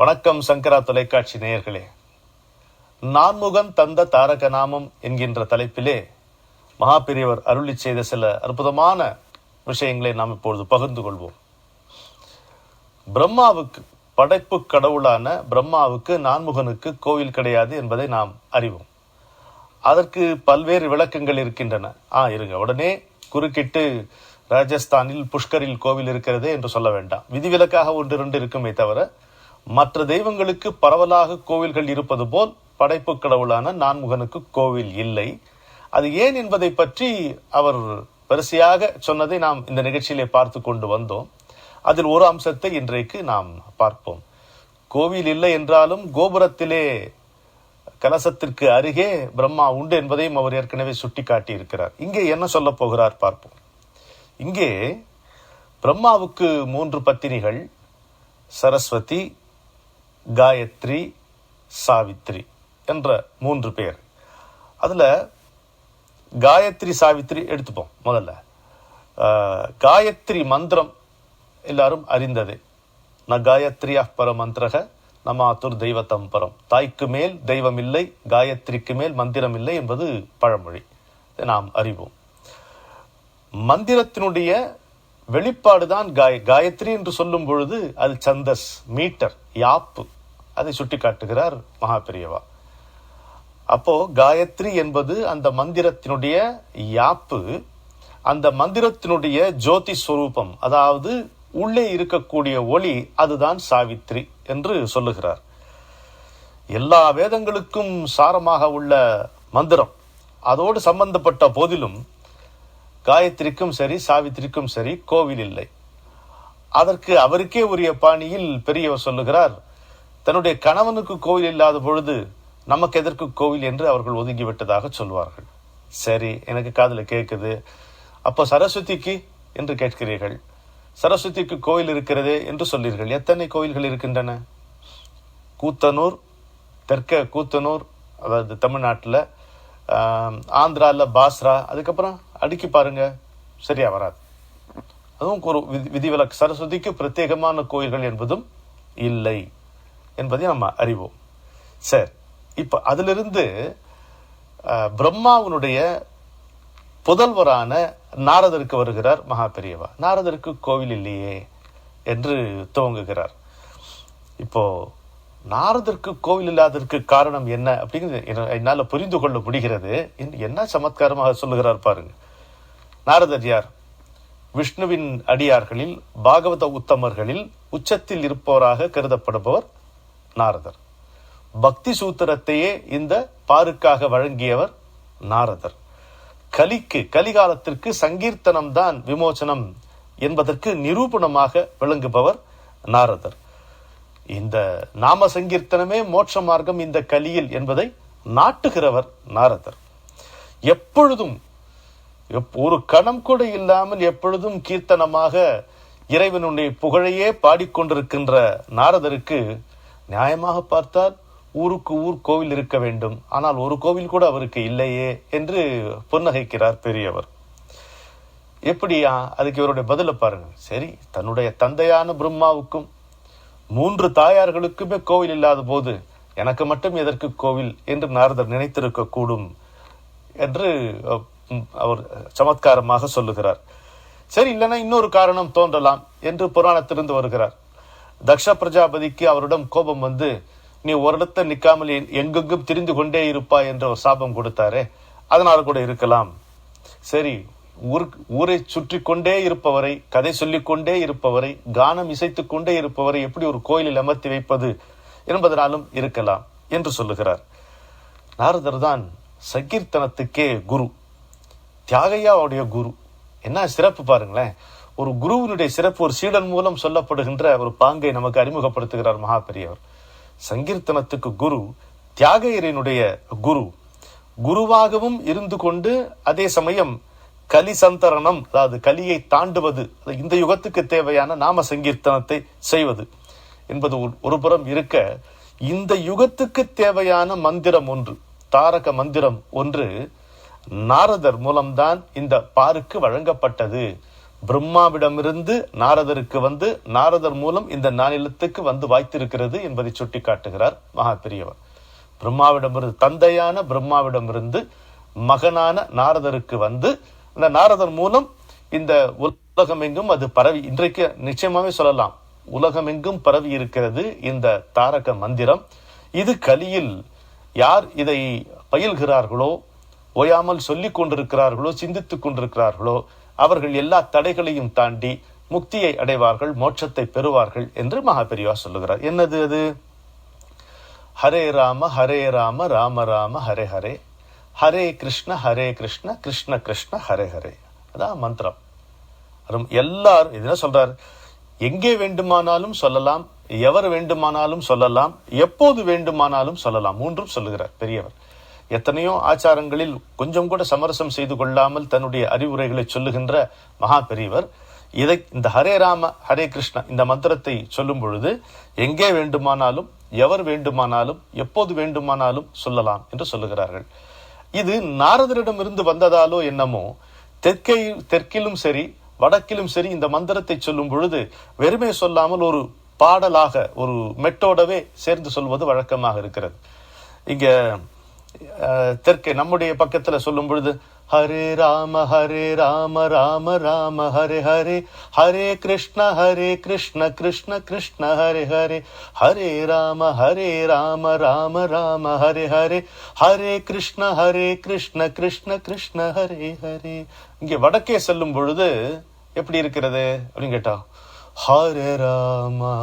வணக்கம் சங்கரா தொலைக்காட்சி நேயர்களே. நான்முகன் தந்த தாரக நாமம் என்கின்ற தலைப்பிலே மகாபெரியவர் அருளி செய்த சில அற்புதமான விஷயங்களை நாம் இப்பொழுது பகிர்ந்து கொள்வோம். பிரம்மாவுக்கு, படைப்பு கடவுளான பிரம்மாவுக்கு, நான்முகனுக்கு கோவில் கிடையாது என்பதை நாம் அறிவோம். அதற்கு பல்வேறு விளக்கங்கள் இருக்கின்றன. இருங்க, உடனே குறுக்கிட்டு ராஜஸ்தானில் புஷ்கரில் கோவில் இருக்கிறது என்று சொல்ல வேண்டாம். விதிவிலக்காக ஒன்று இரண்டு இருக்குமே தவிர மற்ற தெய்வங்களுக்கு பரவலாக கோவில்கள் இருப்பது போல் படைப்பு கடவுளான நான்முகனுக்கு கோவில் இல்லை. அது ஏன் என்பதை பற்றி அவர் வரிசையாக சொன்னதை நாம் இந்த நிகழ்ச்சியிலே பார்த்து கொண்டு வந்தோம். அதில் ஒரு அம்சத்தை இன்றைக்கு நாம் பார்ப்போம். கோவில் இல்லை என்றாலும் கோபுரத்திலே கலசத்திற்கு அருகே பிரம்மா உண்டு என்பதையும் அவர் ஏற்கனவே சுட்டி காட்டி இருக்கிறார். இங்கே என்ன சொல்ல போகிறார் பார்ப்போம். இங்கே பிரம்மாவுக்கு 3 பத்தினிகள், சரஸ்வதி, காயத்ரி, சாவித்ரி என்ற 3 பேர். அதுல காயத்ரி சாவித்ரி எடுத்துப்போம். முதல்ல காயத்ரி மந்திரம் எல்லாரும் அறிந்தது. ந காயத்ரியா பரமந்திரக நமாத்துர் தெய்வத்தம் பரம். தாய்க்கு மேல் தெய்வம் இல்லை, காயத்ரிக்கு மேல் மந்திரம் இல்லை என்பது பழமொழி, நாம் அறிவோம். மந்திரத்தினுடைய வெளிப்பாடுதான் காயத்ரி என்று சொல்லும் பொழுது அது சந்தஸ், மீட்டர், யாப்பு, அதை சுட்டி காட்டுகிறார் மகாபெரியவா. அப்போ காயத்ரி என்பது அந்த மந்திரத்தினுடைய யாப்பு, அந்த மந்திரத்தினுடைய ஜோதி ஸ்வரூபம், அதாவது உள்ளே இருக்கக்கூடிய ஒளி, அதுதான் சாவித்ரி என்று சொல்லுகிறார். எல்லா வேதங்களுக்கும் சாரமாக உள்ள மந்திரம், அதோடு சம்பந்தப்பட்ட போதிலும் காயத்ரிக்கும் சரி சாவித்திரிக்கும் சரி கோவில் இல்லை. அதற்கு அவருக்கே உரிய பாணியில் பெரியவர் சொல்லுகிறார், தன்னுடைய கணவனுக்கு கோவில் இல்லாத பொழுது நமக்கு எதற்கு கோவில் என்று அவர்கள் ஒதுங்கிவிட்டதாக சொல்வார்கள். சரி, எனக்கு காதுல கேட்குது. அப்போ சரஸ்வதிக்கு என்று கேட்கிறீர்கள். சரஸ்வதிக்கு கோவில் இருக்கிறதே என்று சொல்லீர்கள். எத்தனை கோவில்கள் இருக்கின்றன? கூத்தனூர், தெற்க கூத்தனூர், அதாவது தமிழ்நாட்டில், ஆந்திராவில் பாஸ்ரா, அதுக்கப்புறம் அடுக்கி பாருங்க, சரியா வராது. அதுவும் ஒரு விதிவிலக்கு. சரஸ்வதிக்கு பிரத்யேகமான கோயில்கள் என்பதும் இல்லை என்பதை நம்ம அறிவோம். சரி, இப்ப அதிலிருந்து பிரம்மாவனுடைய புதல்வரான நாரதருக்கு வருகிறார் மகாபெரியவா. நாரதருக்கு கோவில் இல்லையே என்று துவங்குகிறார். இப்போ நாரதற்கு கோவில் இல்லாததற்கு காரணம் என்ன அப்படிங்கிறது என்னால் புரிந்து கொள்ள முடிகிறது. என்ன சமத்காரமாக சொல்லுகிறார் பாருங்க. நாரதர் யார்? விஷ்ணுவின் அடியார்களில், பாகவத உத்தமர்களில் உச்சத்தில் இருப்பவராக கருதப்படுபவர் நாரதர். பக்தி சூத்திரத்தையே இந்த பாருக்காக வழங்கியவர் நாரதர். கலிகாலத்திற்கு சங்கீர்த்தனம் தான் விமோசனம் என்பதற்கு நிரூபணமாக விளங்குபவர் நாரதர். இந்த நாம சங்கீர்த்தனமே மோட்ச மார்க்கம் இந்த கலியில் என்பதை நாட்டுகிறவர் நாரதர். எப்பொழுதும் ஒரு கணம் கூட இல்லாமல் எப்பொழுதும் கீர்த்தனமாக இறைவனுடைய புகழையே பாடிக்கொண்டிருக்கின்ற நாரதருக்கு நியாயமாக பார்த்தால் ஊருக்கு ஊர் கோவில் இருக்க வேண்டும். ஆனால் ஒரு கோவில் கூட அவருக்கு இல்லையே என்று புன்னகைக்கிறார் பெரியவர். எப்படியா? அதுக்கு இவருடைய பதில பாருங்க. சரி, தன்னுடைய தந்தையான பிரம்மாவுக்கும் 3 தாயார்களுக்குமே கோவில் இல்லாத போது எனக்கு மட்டும் எதற்கு கோவில் என்று நாரதர் நினைத்திருக்க கூடும் என்று அவர் சமத்காரமாக சொல்லுகிறார். சரி, இல்லைன்னா இன்னொரு காரணம் தோன்றலாம் என்று புராணத்திலிருந்து வருகிறார். தக்ஷ பிரஜாபதிக்கு அவரிடம் கோபம் வந்து, நீ ஒரு இடத்த நிற்காமல் எங்கெங்கும் திரிந்து கொண்டே இருப்பாய் என்ற ஒரு சாபம் கொடுத்தாரே, அதனால கூட இருக்கலாம். சரி, ஊரை சுற்றி கொண்டே இருப்பவரை, கதை சொல்லிக் கொண்டே இருப்பவரை, கானம் இசைத்து கொண்டே இருப்பவரை எப்படி ஒரு கோயிலில் அமர்த்தி வைப்பது என்பதனாலும் இருக்கலாம் என்று சொல்லுகிறார். நாரதர் தான் சங்கீர்த்தனத்துக்கே குரு, தியாகையாவுடைய குரு. என்ன சிறப்பு பாருங்களேன். ஒரு குருவினுடைய சிறப்பு ஒரு சீடன் மூலம் சொல்லப்படுகின்ற ஒரு பாங்கை நமக்கு அறிமுகப்படுத்துகிறார் மகாபெரியவர். சங்கீர்த்தனத்துக்கு குரு, தியாகையரினுடைய குரு, குருவாகவும் இருந்து கொண்டு அதே சமயம் கலி சந்தரணம், அதாவது கலியை தாண்டுவது, இந்த யுகத்துக்கு தேவையான நாம சங்கீர்த்தனத்தை செய்வது என்பது ஒரு புறம் இருக்க, இந்த யுகத்துக்கு தேவையான மந்திரம் ஒன்று, தாரக மந்திரம் ஒன்று நாரதர் மூலம்தான் இந்த பாருக்கு வழங்கப்பட்டது. பிரம்மாவிடமிருந்து நாரதருக்கு வந்து நாரதர் மூலம் இந்த நானிலத்துக்கு வந்து வாய்த்திருக்கிறது என்பதை சுட்டி காட்டுகிறார் மகா பெரியவர். பிரம்மாவிடமிருந்து தந்தையான பிரம்மாவிடமிருந்து மகனான நாரதருக்கு வந்து இந்த நாரதர் மூலம் இந்த உலகமெங்கும் அது பரவி, இன்றைக்கு நிச்சயமாவே சொல்லலாம், உலகமெங்கும் பரவி இருக்கிறது இந்த தாரக மந்திரம். இது கலியில் யார் இதை பயில்கிறார்களோ, ஓயாமல் சொல்லிக் கொண்டிருக்கிறார்களோ, சிந்தித்துக் கொண்டிருக்கிறார்களோ, அவர்கள் எல்லா தடைகளையும் தாண்டி முக்தியை அடைவார்கள், மோட்சத்தை பெறுவார்கள் என்று மகாபெரிவா சொல்லுகிறார். என்னது அது? ஹரே ராம ராம ராம ஹரே ஹரே, ஹரே கிருஷ்ண கிருஷ்ண கிருஷ்ண ஹரே ஹரே. அதான் மந்திரம். எல்லாரும் என்ன சொல்றார்? எங்கே வேண்டுமானாலும் சொல்லலாம், எவர் வேண்டுமானாலும் சொல்லலாம், எப்போது வேண்டுமானாலும் சொல்லலாம், மூன்றும் சொல்லுகிறார் பெரியவர். எத்தனையோ ஆச்சாரங்களில் கொஞ்சம் கூட சமரசம் செய்து கொள்ளாமல் தன்னுடைய அறிவுரைகளை சொல்லுகின்ற மகா பெரியவர் இதை இந்த ஹரே ராம ஹரே கிருஷ்ணா இந்த மந்திரத்தை சொல்லும் பொழுது எங்கே வேண்டுமானாலும், எவர் வேண்டுமானாலும், எப்போது வேண்டுமானாலும் சொல்லலாம் என்று சொல்லுகிறார்கள். இது நாரதரிடமிருந்து வந்ததாலோ என்னமோ, தெற்கிலும் சரி வடக்கிலும் சரி இந்த மந்திரத்தை சொல்லும் பொழுது வெறுமே சொல்லாமல் ஒரு பாடலாக, ஒரு மெட்டோடவே சேர்ந்து சொல்வது வழக்கமாக இருக்கிறது. இங்க தெற்கே நம்முடைய பக்கத்துல சொல்லும் பொழுது ஹரே ராம ராம ராம ஹரே ஹரே, ஹரே கிருஷ்ண கிருஷ்ண கிருஷ்ண ஹரே ஹரே, ஹரே ராம ராம ராம ஹரே ஹரே, ஹரே கிருஷ்ண கிருஷ்ண கிருஷ்ண ஹரே ஹரே. இங்கே வடக்கே செல்லும் பொழுது எப்படி இருக்கிறது அப்படின்னு கேட்டா, ஹரே ராமா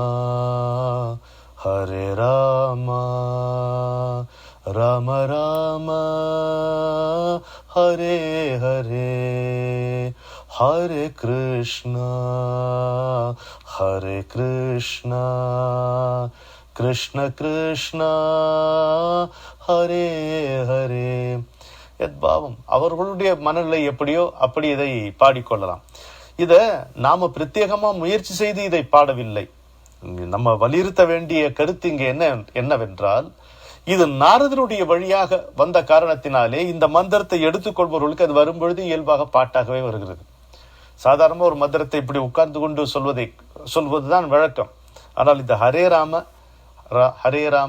ராம ராம ஹரே ஹரே, ஹரே கிருஷ்ணா கிருஷ்ண கிருஷ்ணா ஹரே ஹரே. எத்பாவம் அவர்களுடைய மனநிலை எப்படியோ அப்படி இதை பாடிக்கொள்ளலாம். இத நாம பிரத்யேகமா முயற்சி செய்து இதை பாடவில்லை. நம்ம வலியுறுத்த வேண்டிய கருத்து இங்க என்னவென்றால், இது நாரதருடைய வழியாக வந்த காரணத்தினாலே இந்த மந்திரத்தை எடுத்துக்கொள்பவர்களுக்கு அது வரும்பொழுது இயல்பாக பாட்டாகவே வருகிறது. சாதாரண ஒரு மந்திரத்தை இப்படி உட்கார்ந்து கொண்டு சொல்வதுதான் வழக்கம். ஆனால் இந்த ஹரே ராம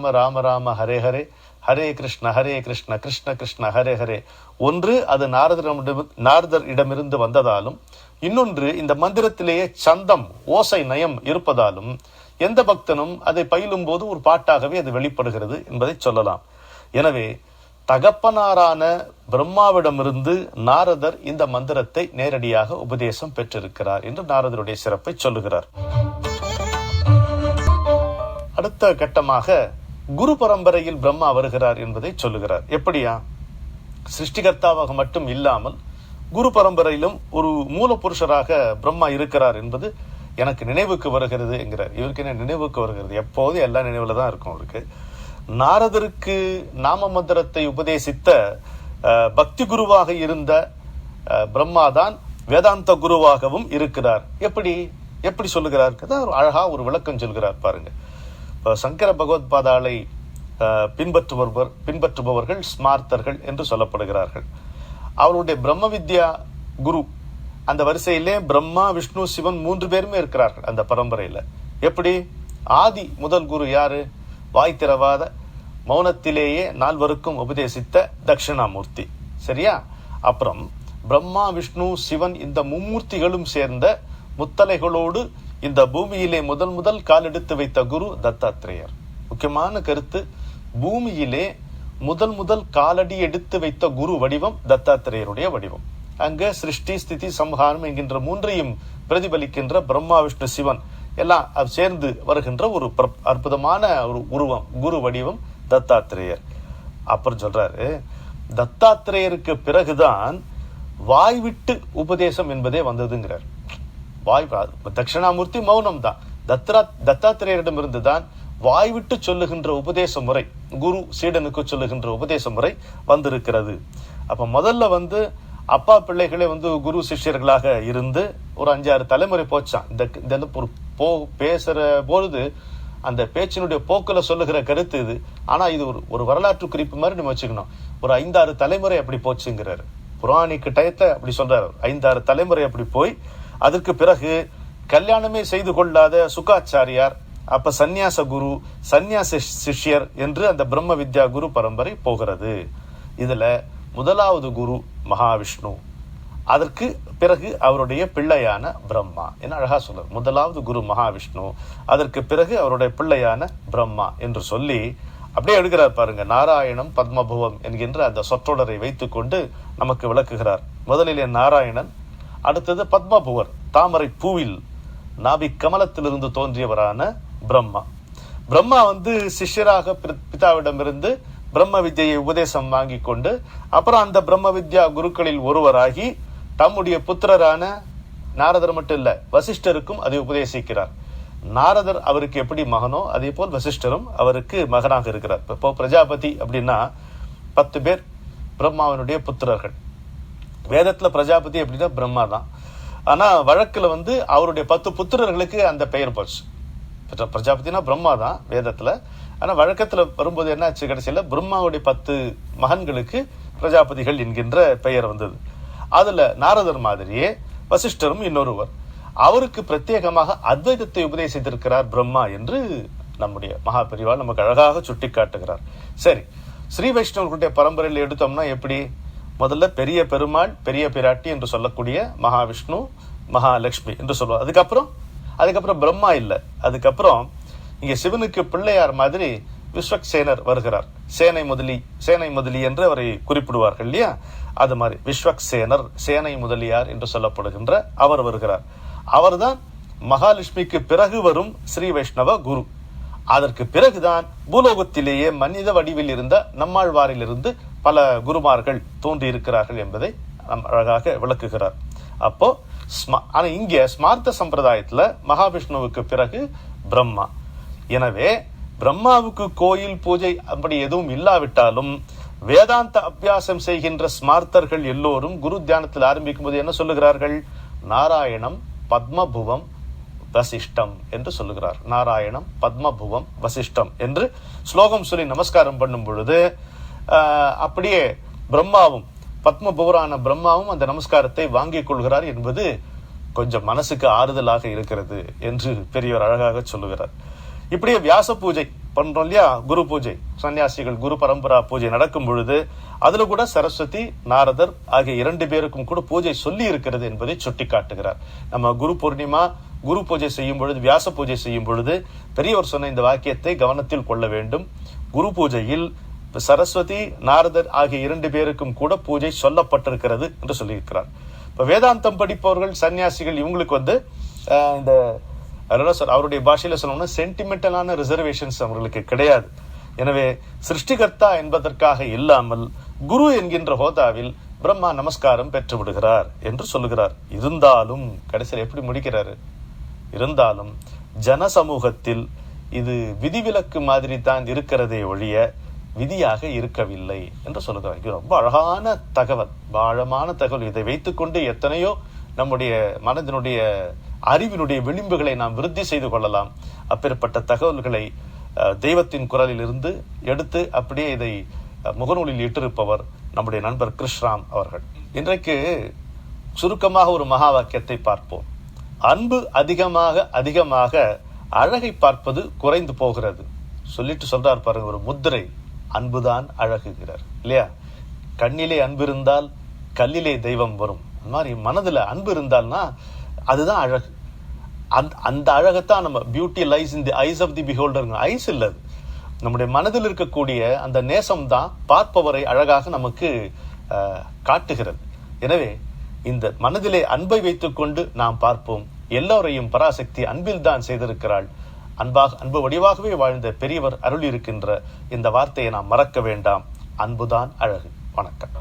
ராம ராம ஹரே ஹரே, ஹரே கிருஷ்ண கிருஷ்ண கிருஷ்ண ஹரே ஹரே, ஒன்று அது நாரதர் இடமிருந்து வந்ததாலும், இன்னொன்று இந்த மந்திரத்திலேயே சந்தம், ஓசை, நயம் இருப்பதாலும் எந்த பக்தனும் அதை பயிலும் போது ஒரு பாட்டாகவே அது வெளிப்படுகிறது என்பதை சொல்லலாம். எனவே தகப்பனாரான பிரம்மாவிடமிருந்து நாரதர் இந்த மந்திரத்தை நேரடியாக உபதேசம் பெற்றிருக்கிறார் என்று நாரதருடைய சிறப்பை சொல்லுகிறார். அடுத்த கட்டமாக குரு பரம்பரையில் பிரம்மா வருகிறார் என்பதை சொல்லுகிறார். எப்படியா? சிருஷ்டிகர்த்தாவாக மட்டும் இல்லாமல் குரு பரம்பரையிலும் ஒரு மூல புருஷராக பிரம்மா இருக்கிறார் என்பது எனக்கு நினைவுக்கு வருகிறது என்கிறார். இவருக்கு என்ன நினைவுக்கு வருகிறது? எப்போதும் எல்லா நினைவுல தான் இருக்கும் அவருக்கு. நாரதருக்கு நாம மந்திரத்தை உபதேசித்த பக்தி குருவாக இருந்த பிரம்மாதான் வேதாந்த குருவாகவும் இருக்கிறார். எப்படி சொல்லுகிறார்? அழகா ஒரு விளக்கம் சொல்கிறார் பாருங்க. சங்கர பகவத்பாதாலை பின்பற்றுபவர்கள் ஸ்மார்த்தர்கள் என்று சொல்லப்படுகிறார்கள். அவருடைய பிரம்ம வித்யா குரு அந்த வரிசையிலே பிரம்மா, விஷ்ணு, சிவன் 3 பேருமே இருக்கிறார்கள் அந்த பரம்பரையில. எப்படி? ஆதி முதல் குரு யாரு? வாய் திறவாத மௌனத்திலேயே 4 உபதேசித்த தட்சிணாமூர்த்தி. சரியா? அப்புறம் பிரம்மா, விஷ்ணு, சிவன் இந்த மும்மூர்த்திகளும் சேர்ந்த முத்தலைகளோடு இந்த பூமியிலே முதல் காலெடுத்து வைத்த குரு தத்தாத்திரேயர். முக்கியமான கருத்து, பூமியிலே முதல் காலடி எடுத்து வைத்த குரு வடிவம் தத்தாத்திரேயருடைய வடிவம். அங்க சிருஷ்டி, ஸ்திதி, சம்ஹாரம் என்கின்ற 3ஐயும் பிரதிபலிக்கின்ற பிரம்மா, விஷ்ணு, சிவன் எல்லாம் சேர்ந்து வருகின்ற ஒரு அற்புதமான ஒரு உருவம், குரு வடிவம் தத்தாத்திரேயர். அப்புறம் சொல்றாரு, தத்தாத்திரேயருக்கு பிறகுதான் வாய் விட்டு உபதேசம் என்பதே வந்ததுங்கிறார். தட்சிணாமூர்த்தி மௌனம் தான். தத்தாத்திரேயரிடம் இருந்துதான் வாய் விட்டு சொல்லுகின்ற உபதேச முறை, குரு சீடனுக்கு சொல்லுகின்ற உபதேச முறை வந்திருக்கிறது. அப்ப முதல்ல அப்பா பிள்ளைகளே குரு சிஷ்யர்களாக இருந்து ஒரு 5-6 தலைமுறை போச்சான். இந்த பேசுற பொழுது அந்த பேச்சினுடைய போக்குல சொல்லுகிற கருத்து இது. ஆனா இது ஒரு வரலாற்று குறிப்பு மாதிரி நம்ம வச்சுக்கணும். ஒரு 5-6 தலைமுறை அப்படி போச்சுங்கிறாரு. புராணிக்கு டயத்தை அப்படி சொல்றாரு. 5-6 தலைமுறை அப்படி போய் அதற்கு பிறகு கல்யாணமே செய்து கொள்ளாத சுகாச்சாரியார், அப்ப சந்நியாச குரு, சந்நியாச சிஷ்யர் என்று அந்த பிரம்ம வித்யா குரு பரம்பரை போகிறது. இதுல முதலாவது குரு மகாவிஷ்ணு, அதற்கு பிறகு அவருடைய பிள்ளையான பிரம்மா. என்ன அழகா சொல்றார், முதலாவது குரு மகாவிஷ்ணு, அதற்கு பிறகு அவருடைய பிள்ளையான பிரம்மா என்று சொல்லி அப்படியே எடுக்கிறார் பாருங்க. நாராயணம் பத்மபுவம் என்கின்ற அந்த சொற்றொடரை வைத்துக்கொண்டு நமக்கு விளக்குகிறார். முதலிலே நாராயணன், அடுத்தது பத்மபுவர், தாமரை பூவில் நாபி கமலத்திலிருந்து தோன்றியவரான பிரம்மா. பிரம்மா சிஷ்யராக பிதாவிடமிருந்து பிரம்ம வித்யை உபதேசம் வாங்கி கொண்டு அப்புறம் அந்த பிரம்ம வித்யா குருக்களில் ஒருவராகி தம்முடைய புத்திரரான நாரதர் மட்டும் இல்ல, வசிஷ்டருக்கும் அதை உபதேசிக்கிறார். நாரதர் அவருக்கு எப்படி மகனோ அதே போல் வசிஷ்டரும் அவருக்கு மகனாக இருக்கிறார். இப்போ பிரஜாபதி அப்படின்னா 10 பேர் பிரம்மாவினுடைய புத்திரர்கள். வேதத்துல பிரஜாபதி அப்படின்னா பிரம்மா தான். ஆனா வழக்குல அவருடைய 10 புத்திரர்களுக்கு அந்த பெயர் போச்சு. பிரஜாபதினா பிரம்மா தான் வேதத்துல. ஆனா வழக்கத்துல வரும்போது என்னாச்சு, கடைசியில பிரம்மாவுடைய 10 மகன்களுக்கு பிரஜாபதிகள் என்கின்ற பெயர் வந்தது. அதுல நாரதர் மாதிரியே வசிஷ்டரும் இன்னொருவர். அவருக்கு பிரத்யேகமாக அத்வைதத்தை உபதேசித்திருக்கிறார் பிரம்மா என்று நம்முடைய மகா பெரிவாள் நமக்கு அழகாக சுட்டி காட்டுகிறார். சரி, ஸ்ரீ வைஷ்ணவர்களுடைய பரம்பரையில் எடுத்தோம்னா எப்படி, முதல்ல பெரிய பெருமாள், பெரிய பிராட்டி என்று சொல்லக்கூடிய மகாவிஷ்ணு, மகாலட்சுமி என்று சொல்லுவார். அதுக்கப்புறம் பிரம்மா இல்ல, அதுக்கப்புறம் இங்க சிவனுக்கு பிள்ளையார் மாதிரி விஸ்வக்சேனர் வருகிறார். சேனை முதலி என்று அவரை குறிப்பிடுவார்கள் இல்லையா, அது மாதிரி விஸ்வக்சேனர், சேனை முதலியார் என்று சொல்லப்படுகின்ற அவர் வருகிறார். அவர்தான் மகாலட்சுமிக்கு பிறகு வரும் ஸ்ரீ வைஷ்ணவ குரு. அதற்கு பிறகுதான் பூலோகத்திலேயே மனித வடிவில் இருந்த நம்மாழ்வாரிலிருந்து பல குருமார்கள் தோன்றி இருக்கிறார்கள் என்பதை அழகாக விளக்குகிறார். அப்போ ஆனா இங்க ஸ்மார்த்த சம்பிரதாயத்துல மகாவிஷ்ணுவுக்கு பிறகு பிரம்மா. எனவே பிரம்மாவுக்கு கோயில் பூஜை அப்படி எதுவும் இல்லாவிட்டாலும் வேதாந்த அபியாசம் செய்கின்ற ஸ்மார்த்தர்கள் எல்லோரும் குரு தியானத்தில் ஆரம்பிக்கும் போது என்ன சொல்லுகிறார்கள், நாராயணம் பத்மபுவம் வசிஷ்டம் என்று சொல்லுகிறார். நாராயணம் பத்மபுவம் வசிஷ்டம் என்று ஸ்லோகம் சொல்லி நமஸ்காரம் பண்ணும் பொழுது அப்படியே பிரம்மாவும் பத்மபுவரான பிரம்மாவும் அந்த நமஸ்காரத்தை வாங்கிக் கொள்கிறார் என்பது கொஞ்சம் மனசுக்கு ஆறுதலாக இருக்கிறது என்று பெரியவர் அழகாக சொல்லுகிறார். இப்படியே வியாச பூஜை பண்றோம் இல்லையா, குரு பூஜை, சன்னியாசிகள் குரு பரம்பரா பூஜை நடக்கும் பொழுது அதுல கூட சரஸ்வதி, நாரதர் ஆகிய 2 பேருக்கும் கூட பூஜை சொல்லி இருக்கிறது என்பதை சுட்டி காட்டுகிறார். நம்ம குரு பூர்ணிமா குரு பூஜை செய்யும் பொழுது, வியாச பூஜை செய்யும் பொழுது பெரியவர் சொன்ன இந்த வாக்கியத்தை கவனத்தில் கொள்ள வேண்டும். குரு பூஜையில் சரஸ்வதி, நாரதர் ஆகிய 2 பேருக்கும் கூட பூஜை சொல்லப்பட்டிருக்கிறது என்று சொல்லியிருக்கிறார். இப்ப வேதாந்தம் படிப்பவர்கள், சன்னியாசிகள், இவங்களுக்கு இந்த அவருடைய பாஷையில சொல்லணும்னா சென்டிமெண்டலான ரிசர்வேஷன்ஸ் அவர்களுக்கு கிடையாது. எனவே சிருஷ்டிகர்த்தா என்பதற்காக இல்லாமல் குரு என்கின்ற ஹோதாவில் பிரம்மா நமஸ்காரம் பெற்று விடுகிறார் என்று சொல்லுகிறார். இருந்தாலும் கடைசியில் எப்படி முடிக்கிறாரு, இருந்தாலும் ஜன சமூகத்தில் இது விதிவிலக்கு மாதிரி தான் இருக்கிறதே ஒழிய விதியாக இருக்கவில்லை என்று சொல்லுகிறார். இது ரொம்ப அழகான தகவல், ஆழமான தகவல். இதை வைத்துக்கொண்டு எத்தனையோ நம்முடைய மனதினுடைய அறிவினுடைய விளிம்புகளை நாம் விருத்தி செய்து கொள்ளலாம். அப்பேற்பட்ட தகவல்களை தெய்வத்தின் குரலில் இருந்து எடுத்து அப்படியே இதை முகநூலில் இட்டிருப்பவர் நம்முடைய நண்பர் கிருஷ்ராம் அவர்கள். இன்றைக்கு சுருக்கமாக ஒரு மகா வாக்கியத்தை பார்ப்போம். அன்பு அதிகமாக அதிகமாக அழகை பார்ப்பது குறைந்து போகிறது சொல்லிட்டு சொல்றார் பாருங்க, ஒரு முத்திரை, அன்புதான் அழகுகிறார் இல்லையா. கண்ணிலே அன்பு இருந்தால் கல்லிலே தெய்வம் வரும். அந்த மாதிரி மனதுல அன்பு இருந்தால்னா அதுதான் அழகு. அந்த அழகத்தான் நம்ம beauty lies in the eyes of the beholder. Eyes இல்ல, நம்முடைய மனதில் இருக்கக்கூடிய அந்த நேசம் தான் பார்ப்பவரை அழகாக நமக்கு காட்டுகிறது. எனவே இந்த மனதிலே அன்பை வைத்துக்கொண்டு நாம் பார்ப்போம். எல்லோரையும் பராசக்தி அன்பில் தான் செய்திருக்கிறாள். அன்பு வடிவாகவே வாழ்ந்த பெரியவர் அருள் இருக்கின்ற இந்த வார்த்தையை நாம் மறக்க வேண்டாம். அன்புதான் அழகு. வணக்கம்.